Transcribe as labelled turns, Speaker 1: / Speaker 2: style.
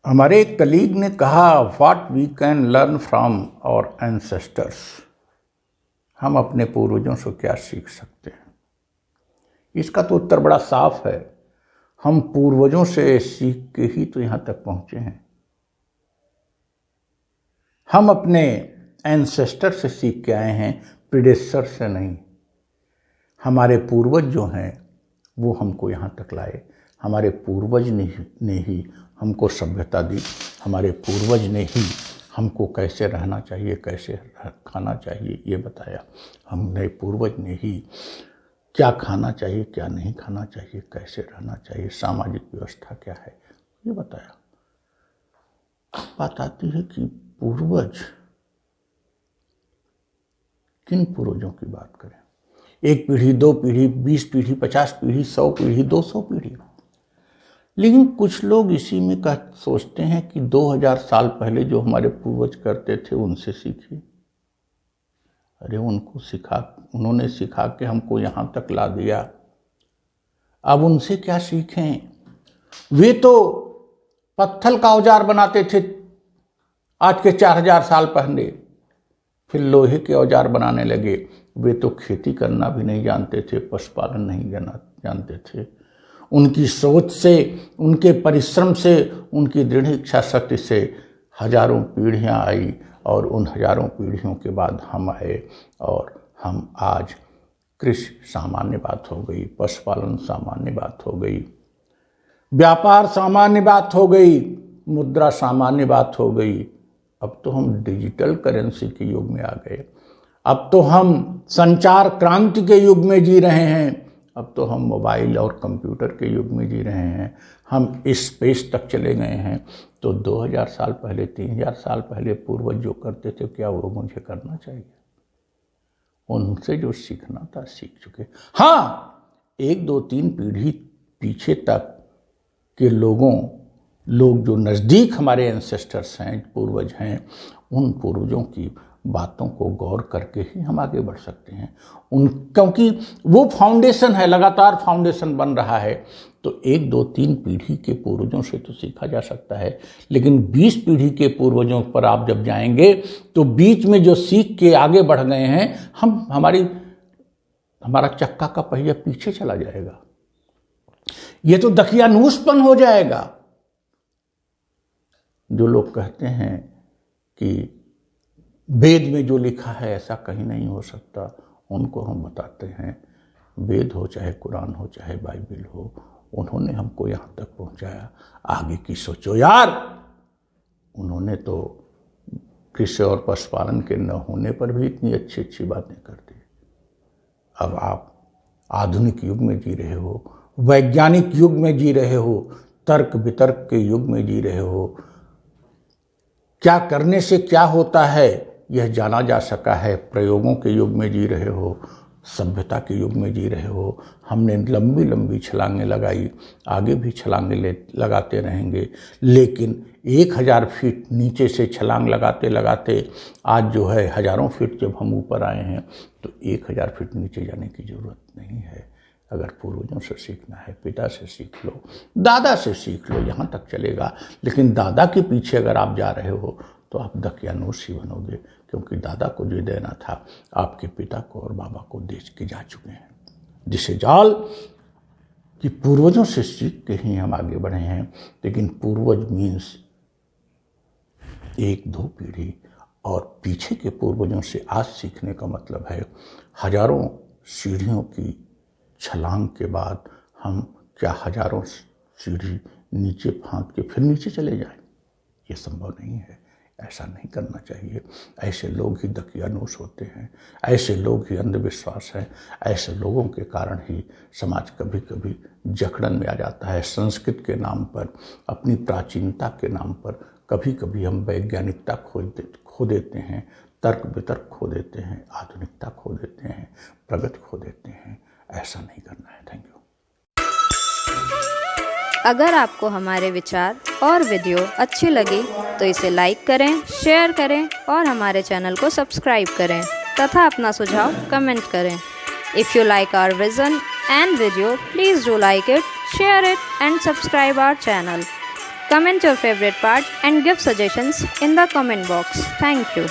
Speaker 1: हमारे एक कलीग ने कहा, what we can learn from our ancestors. हम अपने पूर्वजों से क्या सीख सकते हैं? इसका तो उत्तर बड़ा साफ है। हम पूर्वजों से सीख के ही तो यहाँ तक पहुँचे हैं। हम अपने एंसेस्टर से सीख के आए हैं, प्रीडेसेसर से नहीं। हमारे पूर्वज जो हैं वो हमको यहाँ तक लाए। हमारे पूर्वज ने ही हमको सभ्यता दी। हमारे पूर्वज ने ही हमको कैसे रहना चाहिए, कैसे खाना चाहिए ये बताया। हमने पूर्वज ने ही क्या खाना चाहिए, क्या नहीं खाना चाहिए, कैसे रहना चाहिए, सामाजिक व्यवस्था क्या है ये बताया। अब बात आती है कि पूर्वज, किन पूर्वजों की बात करें? 1 पीढ़ी, 2 पीढ़ी, 20 पीढ़ी, 50 पीढ़ी, 100 पीढ़ी, 200 पीढ़ी। लेकिन कुछ लोग इसी में सोचते हैं कि 2000 साल पहले जो हमारे पूर्वज करते थे उनसे सीखिए। अरे उन्होंने सिखा के हमको यहाँ तक ला दिया। अब उनसे क्या सीखें? वे तो पत्थर का औजार बनाते थे आज के 4000 साल पहले, फिर लोहे के औजार बनाने लगे। वे तो खेती करना भी नहीं जानते थे, पशुपालन नहीं जानते थे। उनकी सोच से, उनके परिश्रम से, उनकी दृढ़ इच्छा शक्ति से हजारों पीढ़ियां आई और उन हजारों पीढ़ियों के बाद हम आए और हम आज कृषि सामान्य बात हो गई, पशुपालन सामान्य बात हो गई, व्यापार सामान्य बात हो गई, मुद्रा सामान्य बात हो गई। अब तो हम डिजिटल करेंसी के युग में आ गए। अब तो हम संचार क्रांति के युग में जी रहे हैं। अब तो हम मोबाइल और कंप्यूटर के युग में जी रहे हैं। हम स्पेस तक चले गए हैं। तो 2000 साल पहले, 3000 साल पहले पूर्वज जो करते थे, क्या वो मुझे करना चाहिए? उनसे जो सीखना था सीख चुके। हाँ, 1, 2, 3 पीढ़ी पीछे तक के लोग जो नज़दीक हमारे एंसेस्टर्स हैं, पूर्वज हैं, उन पूर्वजों की बातों को गौर करके ही हम आगे बढ़ सकते हैं। क्योंकि वो फाउंडेशन है, लगातार फाउंडेशन बन रहा है। तो 1, 2, 3 पीढ़ी के पूर्वजों से तो सीखा जा सकता है, लेकिन 20 पीढ़ी के पूर्वजों पर आप जब जाएंगे तो बीच में जो सीख के आगे बढ़ गए हैं, हमारा चक्का का पहिया पीछे चला जाएगा। ये तो दकियानूसपन हो जाएगा। जो लोग कहते हैं कि वेद में जो लिखा है ऐसा कहीं नहीं हो सकता, उनको हम बताते हैं, वेद हो चाहे कुरान हो चाहे बाइबल हो, उन्होंने हमको यहाँ तक पहुँचाया। आगे की सोचो यार। उन्होंने तो कृषि और पशुपालन के न होने पर भी इतनी अच्छी अच्छी बातें कर दी। अब आप आधुनिक युग में जी रहे हो, वैज्ञानिक युग में जी रहे हो, तर्क वितर्क के युग में जी रहे हो। क्या करने से क्या होता है यह जाना जा सका है। प्रयोगों के युग में जी रहे हो, सभ्यता के युग में जी रहे हो। हमने लंबी लंबी छलांगें लगाई, आगे भी छलांगें लगाते रहेंगे। लेकिन 1000 फीट नीचे से छलांग लगाते लगाते आज जो है हजारों फीट जब हम ऊपर आए हैं, तो 1000 फीट नीचे जाने की ज़रूरत नहीं है। अगर पूर्वजों से सीखना है, पिता से सीख लो, दादा से सीख लो, यहाँ तक चलेगा। लेकिन दादा के पीछे अगर आप जा रहे हो तो आप दकियानूस ही बनोगे, क्योंकि दादा को जो देना था आपके पिता को और बाबा को दे के जा चुके हैं। जिसे जाल कि पूर्वजों से सीख के ही हम आगे बढ़े हैं। लेकिन पूर्वज मीन्स 1, 2 पीढ़ी, और पीछे के पूर्वजों से आज सीखने का मतलब है हजारों सीढ़ियों की छलांग के बाद हम क्या हजारों सीढ़ी नीचे फांद के फिर नीचे चले जाएं? ये संभव नहीं है। ऐसा नहीं करना चाहिए। ऐसे लोग ही दकियानूस होते हैं, ऐसे लोग ही अंधविश्वास हैं। ऐसे लोगों के कारण ही समाज कभी कभी जकड़न में आ जाता है। संस्कृत के नाम पर, अपनी प्राचीनता के नाम पर कभी कभी हम वैज्ञानिकता खो देते हैं, तर्क वितर्क खो देते हैं, आधुनिकता खो देते हैं, प्रगति खो देते हैं। ऐसा नहीं करना है। Thank you.
Speaker 2: अगर आपको हमारे विचार और वीडियो अच्छी लगी तो इसे लाइक करें, शेयर करें और हमारे चैनल को सब्सक्राइब करें तथा अपना सुझाव कमेंट करें। If you like our vision and video, please do like it, share it and subscribe our channel. Comment your favorite part and give suggestions in the comment box. Thank you.